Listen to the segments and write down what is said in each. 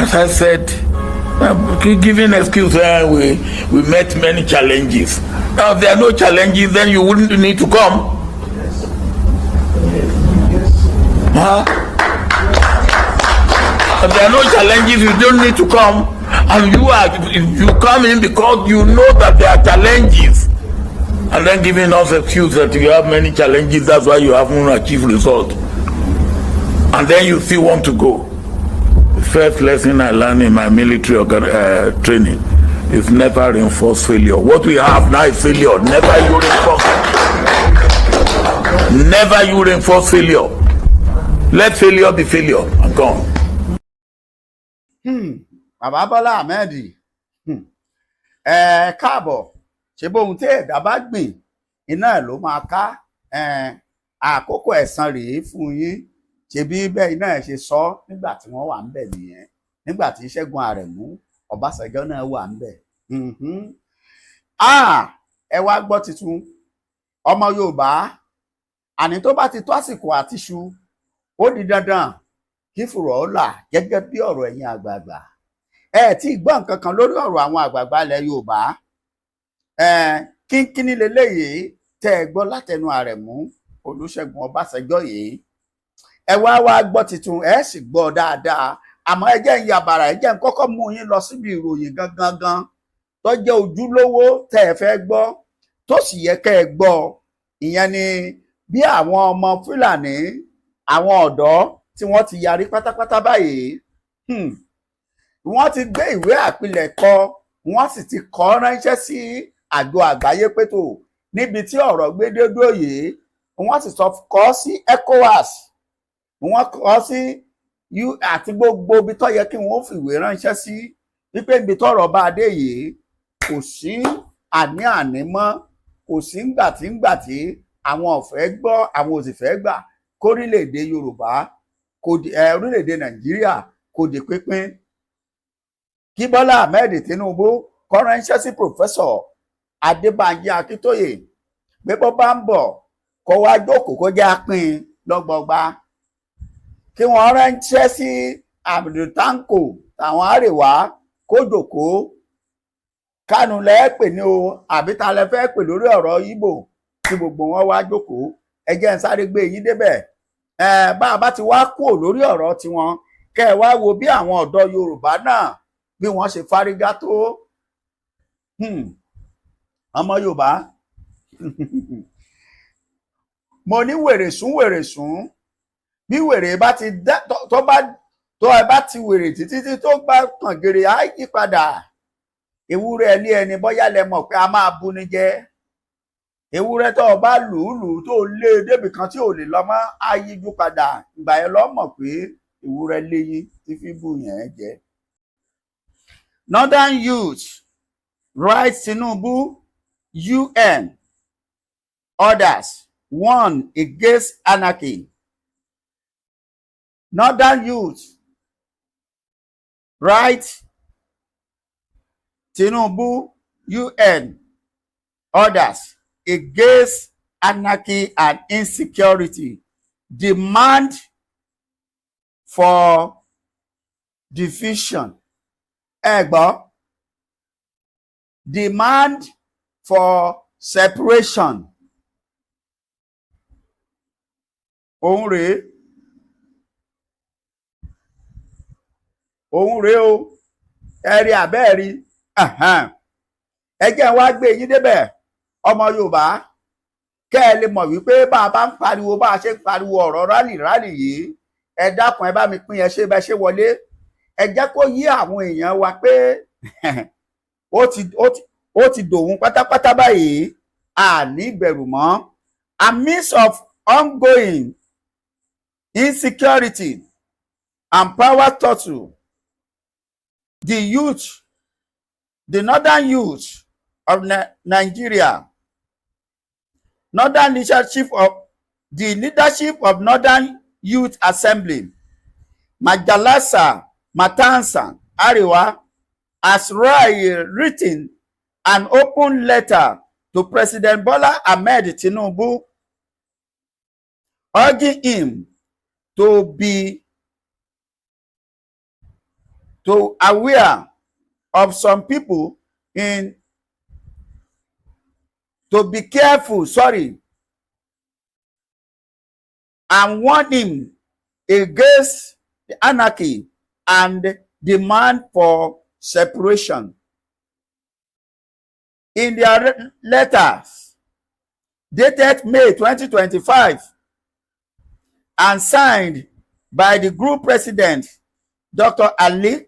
As I said, giving excuse, we met many challenges. Now, if there are no challenges, then you wouldn't need to come. Huh? If there are no challenges, you don't need to come. And you come in because you know that there are challenges. And then giving us excuse that you have many challenges, that's why you haven't achieved results. And then you still want to go. The first lesson I learned in my military training is never reinforce failure. What we have now is failure. Never you reinforce. Never you reinforce failure. Let failure be failure and gone. Bàbá Bọ́lá Ahmed káàbọ̀ ṣe bóhun tí ẹ̀dá bá gbìn iná ẹ̀ ló máa ká àkókò ẹ̀san rèé fún yín ṣe bí bẹ́ẹ̀ iná ẹ̀ ṣe sọ nígbà tí wọ́n wà ń bẹ̀ nìyẹn nígbà tí Ṣẹ́gun Àrẹ̀mú Ọbásanjọ́ náà wà ń bẹ̀. Ẹ wá gbọ́ titun ọmọ Yorùbá àní tó bá ti tó àsìkò àtiṣu ó di dandan kí fùrọ̀ ó là gẹ́gẹ́ bí ọ̀rọ̀ ẹ̀yin àgbààgbà tí gbọ́ nǹkan kan lórí ọ̀rọ̀ àwọn àgbààgbà ilẹ̀ Yorùbá kínkínní leléyìí tẹ́ ẹ gbọ́ látẹnu Àrẹ̀mú Olúṣẹ́gun Ọbásanjọ́ yìí ẹ wá gbọ́ titun ẹ sì gbọ́ dáadáa àmọ́ ẹ jẹ́ ń yàbàrà ẹ jẹ́ ń kọ́kọ́ mú yín lọ síbi ìròyìn gangan tó jẹ́ ojúlówó tẹ́ ẹ fẹ́ gbọ́ tó sì yẹ kẹ́ ẹ gbọ́ ìyẹn ni bí àwọn ọmọ Fúlàní àwọn ọ̀dọ́ tí wọ́n ti yarí pátápátá báyìí wọ́n ti gbé ìwé àpilẹ̀kọ wọ́n sì ti kọ ránṣẹ́ sí àjọ àgbáyé pétò níbi tí ọ̀rọ̀ gbédédó yìí wọ́n sì sọ kọ sí ECOWAS wọ́n kọ sí àti gbogbo ibi tó yẹ kí wọ́n fìwé ránṣẹ́ sí wípé ibi tọ́rọ̀ bá dé yìí kò sí àní-àní mọ́ kò sí ngbàtí àwọn ò fẹ́ gbọ́ àwọn ò sì fẹ́ gbà kórílẹ̀-èdè Yorùbá orílẹ̀-èdè Nàìjíríà kò di pínpín kí Bọ́lá Ahmed Tinubu kọ ránṣẹ́ sí Pòfẹ́sọ̀ Adébánjí Akíntóyè pé bó bá ń bọ̀ kó wá jókòó kó jẹ́ apín lọ́gbọgba kí wọ́n ránṣẹ́ sí Abdul Tanko táwọn àríwá kó jókòó Kánú lẹ́ẹ̀pẹ̀ ní o àbí ta lẹ fẹ́ pè lórí ọ̀rọ̀ Ìgbò kí gbogbo wọn wá jókòó ẹ jẹ́ ń sáré gbé yín débẹ̀ bá a bá ti wá kúrò lórí ọ̀rọ̀ tiwọn kẹ́ ẹ wá wo bí àwọn ọ̀dọ́ Yorùbá náà bí wọ́n ṣe fárígá tó ọmọ Yorùbá mo ní wèrè sún bí wèrè bá ti tó ẹ bá ti wèrè títí tó bá kàn gèrè á yí padà ewúrẹ́ ilé ẹni bóyá lẹ mọ̀ pé a máa bú ni jẹ ewúrẹ́ tó bá lùúlù tó lé débì kan tí ò lè lọ mọ́ á yíjú padà ìgbà yẹn lọ mọ̀ pé ewúrẹ́ léyìn tí fi bù yẹn jẹ. Northern youth writes Tinubu UN orders warn against anarchy. Northern youth writes Tinubu UN orders against anarchy and insecurity, demand for division. Demand for separation. Òun rèé o ẹ̀rí àbẹ́ẹ̀rí ẹ jẹ́ wá gbé yín débẹ̀ ọmọ Yorùbá kẹ́ ẹ lè mọ̀ wípé bá a bá ń pariwo bá a ṣe ń pariwo ọ̀rọ̀ rálì yìí ẹ dákun ẹ bá mi pín ẹ ṣe bẹ ṣe wọlé ẹ jẹ́ kó yí àwọn èèyàn wa pé ó ti dòun pátápátá báyìí àní ìbẹ̀rù mọ́ amidst of ongoing insecurity and power tussle the northern youth of Nigeria leadership of Northern Youth Assembly Majalasa Matansa Arewa has written an open letter to President Bola Ahmed Tinubu urging him to to aware of some people in to be careful, and warn him against the anarchy and demand for separation. In their letters dated May 2025 and signed by the group president, Dr. Ali,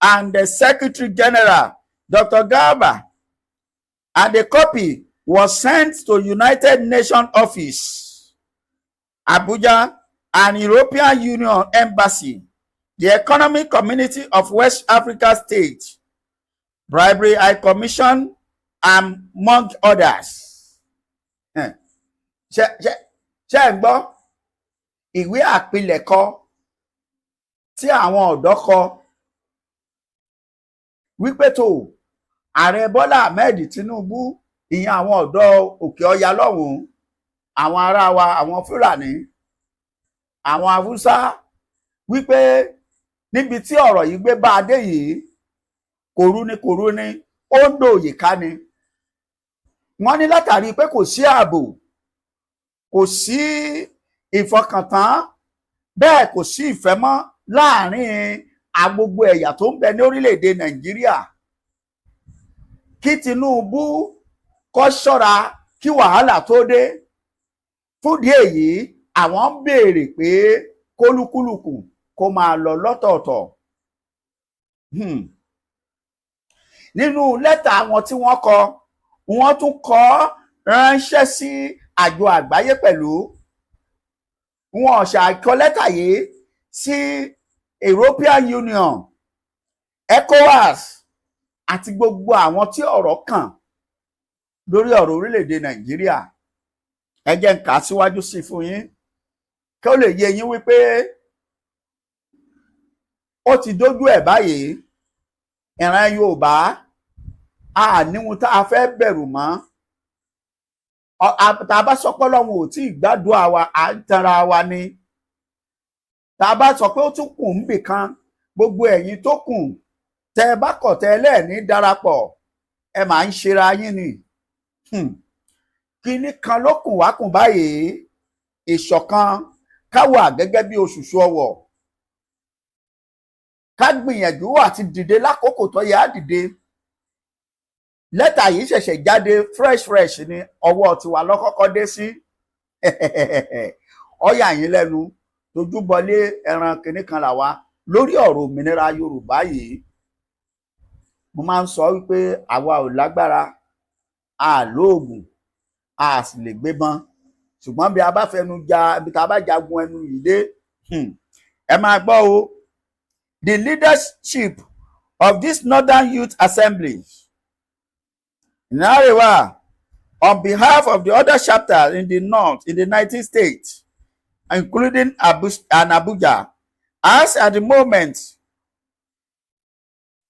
and the Secretary General, Dr. Garba, and a copy was sent to United Nations Office, Abuja, and European Union Embassy, the Economic Community of West Africa States, Bribery High Commission, among others. Ṣé ń gbọ́ ìwé àpilẹ̀kọ tí àwọn ọ̀dọ́ kọ wípé tó ààrẹ Bọ́lá Ahmed Tinubu, ìyẹn àwọn ọ̀dọ́ òkè ọya lọ́hùn-ún, àwọn ará wa, àwọn Fúlàní, àwọn Haúsá, wípé níbi tí ọ̀rọ̀ yìí gbé bá a dé yìí, kòrú ni ó ń dòòyè ká ni. Wọ́n ní látàrí pé kò sí ààbò, kò sí ìfọkàntán, bẹ́ẹ̀ kò sí ìfẹ́ mọ́ láàrin gbogbo ẹ̀yà tó ń bẹ ní orílẹ̀-èdè Nàìjíríà. Kí Tinubu kó ṣọ́ra kí wàhálà tó dé. Fúdìí èyí, àwọn ń béèrè pé kólúkúlùkù kó máa lọ lọ́tọ̀ọ̀tọ̀. Nínú lẹ́tà wọn tí wọ́n kọ, wọ́n tún kọ ránṣẹ́ sí àjọ àgbáyé pẹ̀lú. Wọ́n ṣàkọ lẹ́tà yìí sí European Union, ECOWAS, àti gbogbo àwọn tí ọ̀rọ̀ kàn lórí ọ̀rọ̀ orílẹ̀-èdè Nàìjíríà. Ẹ jẹ́ n kà á síwájú sí fún yín kí ó lè yé yín wípé ó ti dójú ẹ̀ báyìí. Ìran Yorùbá a níhun tá a fẹ́ bẹ̀rù mọ́. Tá a bá sọ pé Ọlọ́run ò tí ì gbàdúrà wa, à ń tanra wa ni. Tá a bá sọ pé ó tún kù níbì kan, gbogbo ẹ̀yin tó kù, tẹ́ ẹ bá kọ̀ tẹ́ ẹ lẹ́ẹ̀ní darapọ̀, ẹ máa ń ṣera yín ni. Kinní kan ló kùn wá kùn báyìí, ìṣọ̀kan, ká wà gẹ́gẹ́ bí òṣùṣù ọwọ̀, ká gbìyànjú àti dìde lákòókò tó yẹ á dìde. Lẹ́tà yìí ṣẹ̀ṣẹ̀ jáde fresh ni, ọwọ́ tiwa lọ́kọ́kọ́ dé sí. Ó yà yín lẹ́nu, tójúbọlé ẹran kìnní kan là wá lórí ọ̀rọ̀ òmìnira Yorùbá yìí. Mo máa ń sọ wípé àwa ò lágbára, a lóògùn, a sì lè gbébọn, ṣùgbọ́n bí a bá fẹnu ja, bí tá a bá jagun ẹnu yìí dé, ẹ máa gbọ́ o. The leadership of this Northern Youth Assembly in Arewa, on behalf of the other chapters in the North, in the 19 states, including Abuja, as at the moment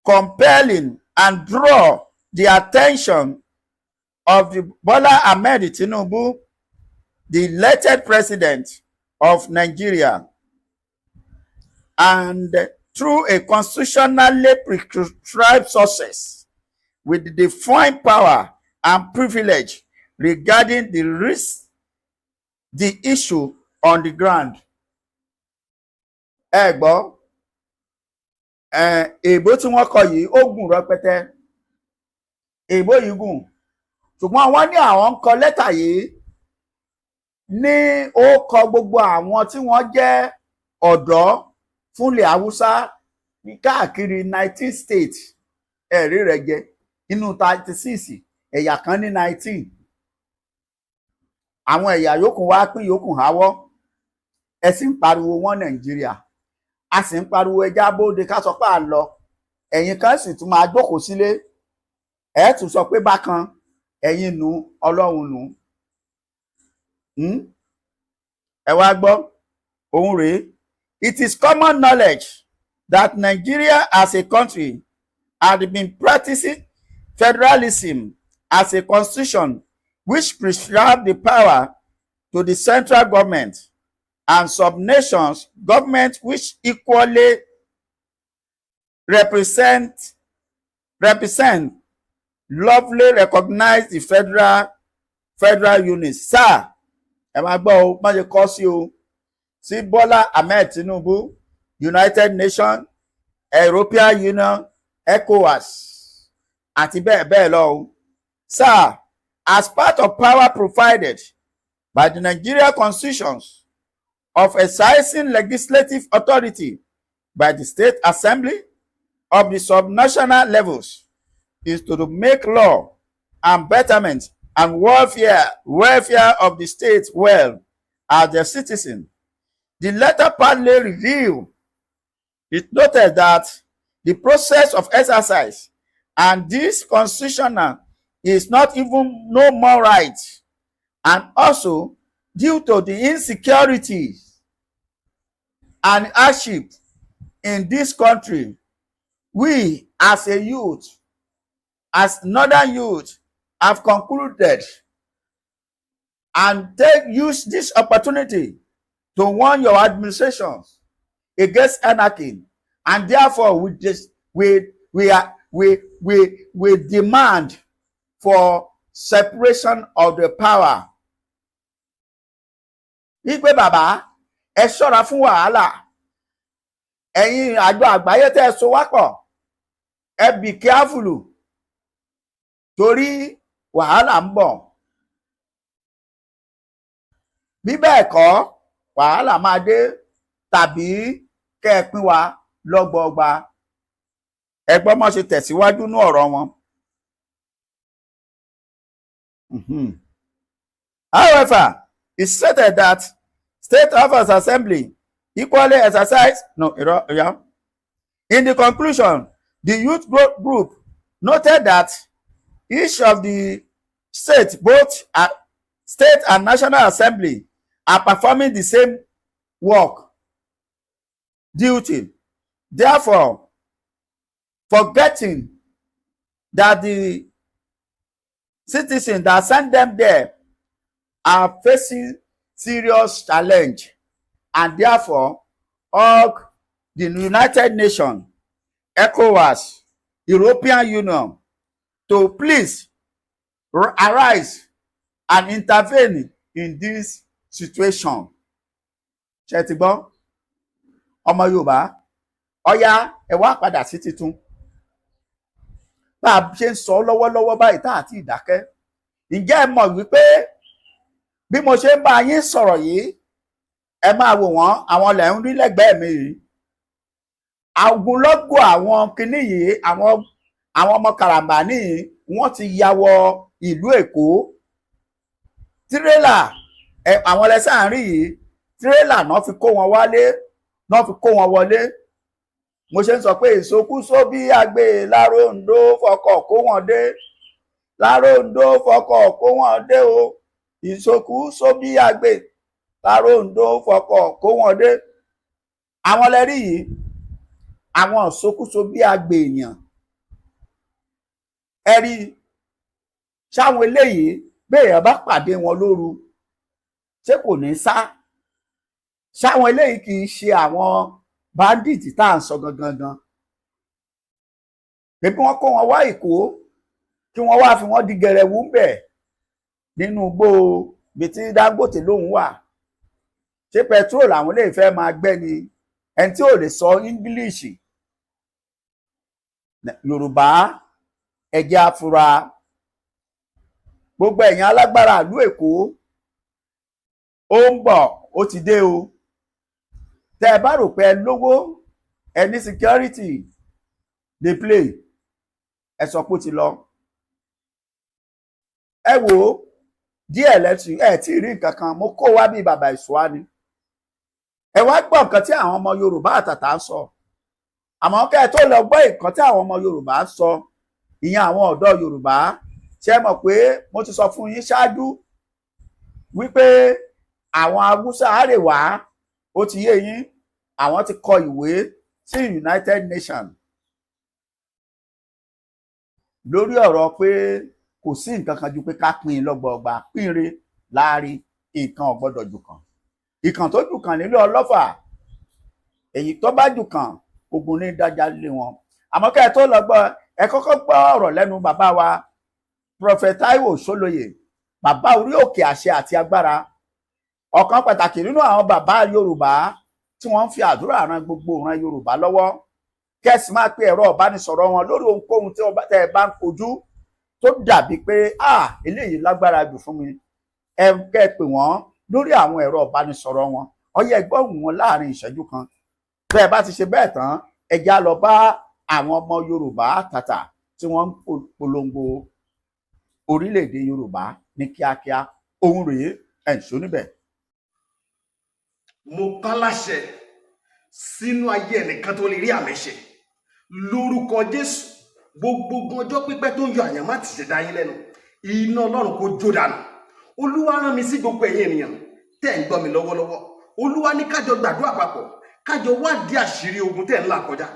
compelling and draw the attention of the Bola Ahmed Tinubu, the elected president of Nigeria, and through a constitutionally prescribed sources with the defined power and privilege regarding the issue on the ground. Ẹ gbọ́, èèbó tí wọ́n kọ yìí ó gùn rẹpẹtẹ, èèbó yìí gùn, ṣùgbọ́n wọ́n ní àwọn ń kọ lẹ́tà yìí ní ó kọ gbogbo àwọn tí wọ́n jẹ́ ọ̀dọ́ fúnlẹ̀ Haúsá ní káàkiri 19 states, ẹ̀rí rẹ̀ jẹ́ inú 36, ẹ̀yà kan ní 19. Àwọn ẹ̀yà yòókù wá pín yòókù háwọ́. Ẹ sì ń pariwo wọn Nàìjíríà, a sì ń pariwo ẹja bóde ká sọ pé à ń lọ. Ẹ̀yin kan sì tún máa jókòó sílé, ẹ tún sọ pé bákan, ẹ̀yin nu Ọlọ́run nu. Ẹ wá gbọ́, òun rèé. It is common knowledge that Nigeria as a country had been practicing federalism as a constitution which prescribed the power to the central government and sub-nations government which equally represent lawfully recognize the federal unit. Sáà ẹ máa gbọ́ o, má ṣe kọ́ sí o, sí Bọ́lá Ahmed Tinubu, United Nation, European Union, ECOWAS àti bẹ́ẹ̀ bẹ́ẹ̀ lọ o. Sáà, as part of power provided by the Nigeria Constitutions of exercising legislative authority by the State Assembly of the subnational levels is to make law and betterment and welfare of the state well as their citizen. The letter partly review. It noted that the process of exercise and this constitutional is not even no more right, and also due to the insecurity and hardship in this country, we as a youth, as northern youth, have concluded and use this opportunity to warn your administrations against anarchy, and therefore we demand for separation of the power. Wípé bàbá ẹ ṣọ́ra fún wàhálà, ẹ̀yin àjọ àgbáyé tẹ́ ẹ so wá pọ̀, ẹ be careful torí wàhálà ń bọ̀. Bí bẹ́ẹ̀ kọ́ wàhálà máa dé, tàbí kẹ́ ẹ pín wa lọ́gbọọgba. Ẹgbọ́n mọ́ ṣe tẹ̀síwájú ní ọ̀rọ̀ wọn. However, it stated that State House Assembly equally exercise in the conclusion, the youth group noted that each of the states, both state and national assembly, are performing the same work duty. Therefore, forgetting that the citizens that sent them there are facing serious challenge, and therefore urge the United Nations, ECOWAS, European Union to please arise and intervene in this situation. Ṣé ti gbọ́? Ọmọ Yorùbá, ọ̀yá ẹ wá padà sí titun. Bá a ṣe ń sọ lọ́wọ́lọ́wọ́ báyìí tá àti ìdákẹ́. Ǹjẹ́ ẹ mọ̀ wípé bí mo ṣe ń bá yín sọ̀rọ̀ yìí, ẹ máa wò wọ́n, àwọn lẹ̀ ń rí lẹ́gbẹ̀ẹ́ mi yìí. Àgùnlọ́gọ̀ àwọn kinní yìí, àwọn ọmọ Karambani yìí, wọ́n ti ya wọ ìlú Èkó. Tírélà àwọn ẹlẹ́sẹ̀ àárín yìí, tírélà náà fi kó wọn wálé, náà fi kó wọn wọlé. Mo ṣe ń sọ pé ìsokúsó bí àgbè láróńdó fọkọ̀ kó wọn dé, láróńdó fọkọ̀ kó wọn dé o, ìsokúsó bí àgbè láróńdó fọkọ̀ kó wọn dé. Àwọn lẹ́rí yìí, àwọn ìsokúsó bí àgbè èèyàn. Ẹ rí ṣáwọn eléyìí béèyàn bá pàdé wọn lóru, ṣé kò ní sá? Ṣáwọn eléyìí kì í ṣe àwọn bandit tá à ń sọ gangan. Bébí wọ́n kó wọn wá Èkó kí wọ́n wá fi wọ́n di gẹrẹwu ń bẹ̀ nínú igbó bí tí Dangote lóhùn wà. Ṣé petrol àwọn lè fẹ́ máa gbẹ́ ni? Ẹni tí ò lè sọ English. Yorùbá ẹ jẹ́ á fura. Gbogbo ẹ̀yin alágbára ìlú Èkó, ó ń bọ̀, ó ti dé o. Tẹ́ ẹ bá rò pé ẹ lówó, ẹ ní security, dey play, ẹ sọ pé ó ti lọ. Ẹ wò ó díẹ̀ lẹ́tù, ẹ tí ì rí nǹkan kan, mo kó wá bí bàbá ìṣúwá ni. Ẹ wá gbọ́ nǹkan tí àwọn ọmọ Yorùbá àtàtà ń sọ. Àmọ́ kẹ́ ẹ tó lọ gbọ́ nǹkan tí àwọn ọmọ Yorùbá ń sọ, ìyẹn àwọn ọ̀dọ́ Yorùbá, ṣé ẹ mọ̀ pé mo ti sọ fún yín ṣáájú wípé àwọn Haúsá Àrèwá, ó ti yé yín, àwọn ti kọ ìwé sí United Nations lórí ọ̀rọ̀ pé kò sí nǹkan kan ju pé ká pín lọ́gbọọgba, pínre láàrin, nǹkan ò gbọ́dọ̀ jù kan. Ìkàn tó jù kan nílé ọlọ́fà, èyí tó bá jù kan ogun ní dájà lé wọn. àmọ́ kẹ́ ẹ tó lọ gbọ́ ẹ kọ́kọ́ gbọ́ ọ̀rọ̀ lẹ́nu bàbá wa Prophet Taiwo Solóyè, bàbá orí òkè àṣẹ àti agbára, ọ̀kan pàtàkì nínú àwọn bàbá Yorùbá tí wọ́n ń fi àdúrà ran gbogbo ìran Yorùbá lọ́wọ́. Kẹ́sì máa pe ẹ̀rọ ìbánisọ̀rọ̀ wọn lórí ohunkóhun tí tẹ́ ẹ bá ń kojú tó dàbí pé eléyìí lágbára jù fún mi, ẹ kẹ́ ẹ pè wọ́n lórí àwọn ẹ̀rọ ìbánisọ̀rọ̀ wọn. Ọyẹ ẹgbọ́n wọn láàrin ìṣẹ́jú kan. Bẹ́ẹ̀ bá ti ṣe bẹ́ẹ̀ tán, ẹ já lọ bá àwọn ọmọ Yorùbá tàtà tí wọ́n ń polongo orílẹ̀-èdè Yorùbá ní kíákíá. Ohun rèé ẹ̀ǹṣó níbẹ̀. Mo pa láṣẹ sínú ayé ẹnìkan tó lè rí àmì ṣe lórúkọ Jésù. Gbogbo ọjọ́ pípẹ́ tó ń yọ àyànmọ́ àti ìṣẹ̀dá yín lẹ́nu, iná Ọlọ́run kó jó dànù. Olúwa rán mi sí gbogbo ẹ̀yin ènìyàn tẹ́ ń gbọ́ mi lọ́wọ́lọ́wọ́. Olúwa ní kájọ gbàdúrà papọ̀, kájọ wádìí àṣírí ogun tẹ́ ń là kọjá.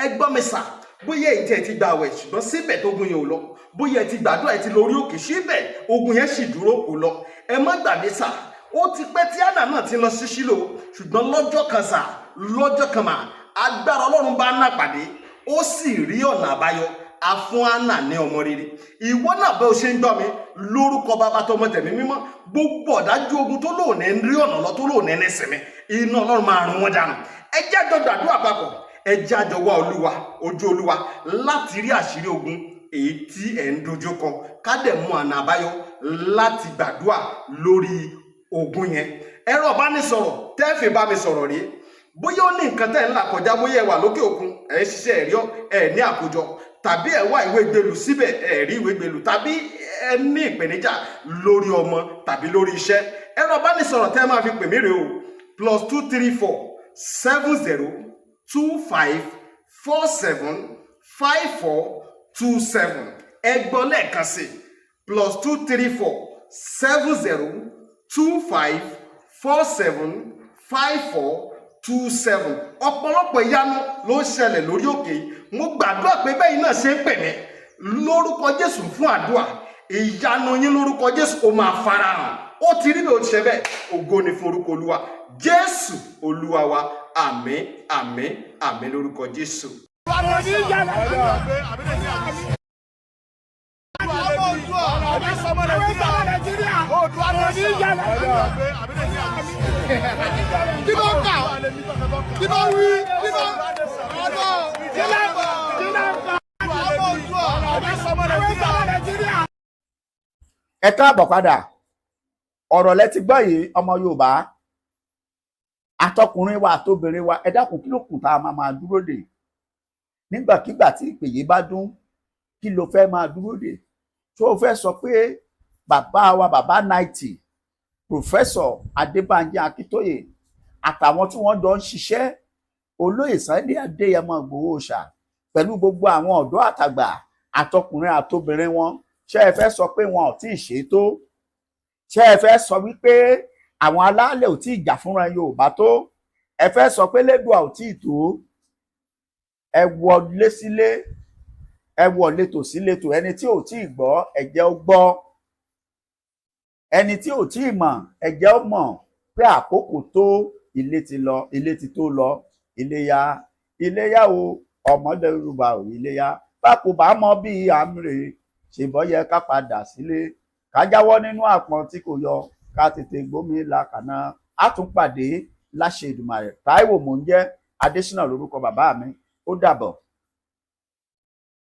Ẹ gbọ́ mi sà, bóyá èyí tẹ́ ti gba àwẹ̀ ṣùgbọ́n síbẹ̀ tógun yẹn ò lọ, bóyá ẹ ti gbàdúrà ẹ ti lórí òkè síbẹ̀ ogun yẹn sì dúró kò lọ. Ẹ má gbàgbé sà, ó ti pẹ́ tí Hánà náà ti lọ sí Ṣílò, ṣùgbọ́n lọ́jọ́ kan sà, lọ́jọ́ kan mà, agbára Ọlọ́run bá Hánà pàdé, ó sì rí ọ̀nà àbáyọ, a fún Hánà ní ọmọ rere. Ìwọ náà bẹ́ o ṣe ń gbọ́ mi lórúkọ Bàbá tọmọ tẹ̀mí mímọ́, gbogbo ọ̀dájú ogun tó lóòní ń rí ọ̀nà lọ tó lóòní ní sinmi, iná Ọlọ́run máa rún wọn dànù. Ẹ jẹ́ àjọ gbàdúrà papọ̀, ẹ jẹ́ àjọ wá Olúwa, ojú Olúwa láti rí àṣírí ogun èyí tí ẹ̀ ń dojú kọ, ká dẹ̀ mú ọ̀nà àbáyọ láti gbàdúrà lórí ogun yẹn. Ẹ̀rọ ìbánisọ̀rọ̀ tẹ́ẹ̀fì bá mi sọ̀rọ̀ rí, bóyá ó ní nǹkan tẹ́ ń là kọjá, bóyá ẹ wà lókè òkun, ẹ ń ṣiṣẹ́ ẹ̀rí ẹ̀ ní àkójọ, tàbí ẹ wá ìwé gbèlú síbẹ̀ ẹ rí ìwé gbèlú, tàbí ẹ ní ìpèníjà lórí ọmọ tàbí lórí iṣẹ́. Ẹ̀rọ ìbánisọ̀rọ̀ tẹ́ máa fi pè mí rèé o, +234 70 25 47 54 27. Ẹ gbọ́ lẹ́ẹ̀kan sí +234 70 25 47 54 27. Ọ̀pọ̀lọpọ̀ ìyanu ló ń ṣẹlẹ̀ lórí òkè. Mo gbàdúrà pé bẹ́ẹ̀ náà ṣe ń pè mí lórúkọ Jésù fún àdúrà, ìyanu yín lórúkọ Jésù ó máa farahàn. Ó ti rí bí ó ti ṣe bẹ́ẹ̀, ògo ni fún orúkọ Olúwa Jésù Olúwa wa. Àmín àmín àmín lórúkọ Jésù. Kí ló kà? Kí ló wí? Kí ló ẹ káàbọ̀ padà. Ọ̀rọ̀ lẹ ti gbọ́ yìí ọmọ Yorùbá, àtọkùnrin wa àtobìnrin wa, ẹ dákun kí ló kù tá a máa dúró dè nígbàkigbà tí ìpè yìí bá dún? Kí ló fẹ́ máa dúró dè? Tó o fẹ́ sọ pé bàbá wa bàbá 90 Professor Adébánjí Akíntóyè àtàwọn tí wọ́n jọ ń ṣiṣẹ́, olóyè Sunday Adéyẹmọ Ìgbòho Òòṣà, pẹ̀lú gbogbo àwọn ọ̀dọ́ àtàgbà àtọkùnrin àtobìnrin wọn, ṣé ẹ fẹ́ sọ pé wọn ò tí ì ṣètò? Ṣé ẹ fẹ́ sọ wípé àwọn alálẹ̀ ò tí ì jà fúnra Yorùbá tó? Ẹ fẹ́ sọ pé lẹ́dùá ò tí ì tó? Ẹ wọlé sílé, ẹ wọlé tò sí létò. Ẹni tí ò tí ì gbọ́ ẹ jẹ́ ó gbọ́, ẹni tí ò tí ì mọ̀ ẹ jẹ́ ó mọ̀ pé àkókò tó, ilé ti lọ, ilé ti tó lọ, iléyá iléyá o, ọmọdé Yorùbá ò iléyá. Bá kò bá mọ bí àmì ṣèbọ̀ yẹ ká padà sílé, ká jáwọ́ nínú àpọ̀n tí kò yọ, ká tètè gbómi làkàná. Á tún pàdé láṣẹ Èdùmàrè. Táíwò mò ń jẹ́, Adésínà lórúkọ bàbá mi. Ó dàbọ̀.